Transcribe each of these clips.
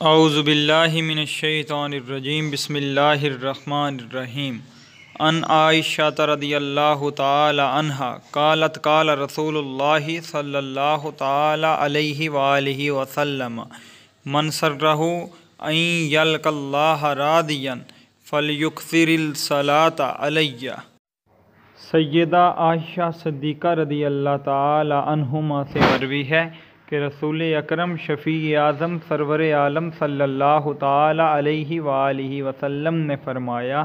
اعوذ باللہ من الشیطان الرجیم بسم اللہ الرحمن الرحیم ان عائشہ رضی اللہ تعالی عنہا قالت قال رسول اللہ صلی اللہ تعالی علیہ وآلہ وسلم من سرہ ان یلق اللہ راضیا فلیکثر الصلاۃ علیہ۔ سیدہ عائشہ صدیقہ رضی اللہ تعالی عنہما سے مروی ہے کہ رسول اکرم شفیع اعظم سرور عالم صلی اللہ تعالی علیہ وآلہ وسلم نے فرمایا،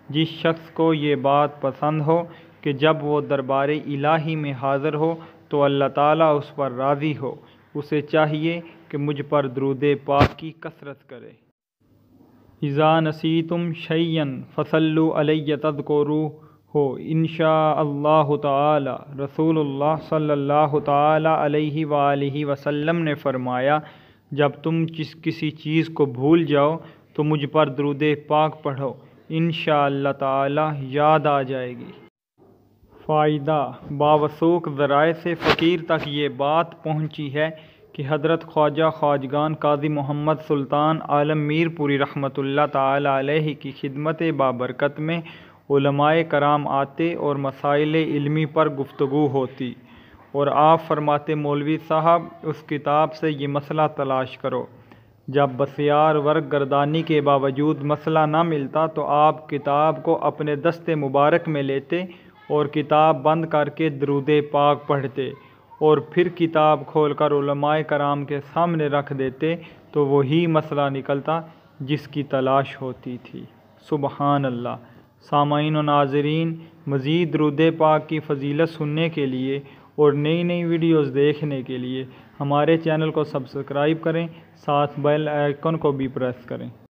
جس شخص کو یہ بات پسند ہو کہ جب وہ دربار الہی میں حاضر ہو تو اللہ تعالیٰ اس پر راضی ہو، اسے چاہیے کہ مجھ پر درود پاک کی کثرت کرے۔ اذا نسیتم شیئا فصلوا علی تذکروہ انشاء اللہ تعالی۔ رسول اللہ صلی اللہ تعالی علیہ وآلہ وسلم نے فرمایا، جب تم کسی چیز کو بھول جاؤ تو مجھ پر درود پاک پڑھو، انشاء اللہ تعالی یاد آ جائے گی۔ فائدہ: باوثوق ذرائع سے فقیر تک یہ بات پہنچی ہے کہ حضرت خواجہ خواجگان قاضی محمد سلطان عالم میر پوری رحمۃ اللہ تعالی علیہ کی خدمت بابرکت میں علماء کرام آتے اور مسائل علمی پر گفتگو ہوتی، اور آپ فرماتے، مولوی صاحب اس کتاب سے یہ مسئلہ تلاش کرو۔ جب بسیار ورق گردانی کے باوجود مسئلہ نہ ملتا تو آپ کتاب کو اپنے دست مبارک میں لیتے اور کتاب بند کر کے درود پاک پڑھتے، اور پھر کتاب کھول کر علماء کرام کے سامنے رکھ دیتے تو وہی مسئلہ نکلتا جس کی تلاش ہوتی تھی۔ سبحان اللہ۔ سامعین و ناظرین، مزید درود پاک کی فضیلت سننے کے لیے اور نئی نئی ویڈیوز دیکھنے کے لیے ہمارے چینل کو سبسکرائب کریں، ساتھ بیل آئیکن کو بھی پریس کریں۔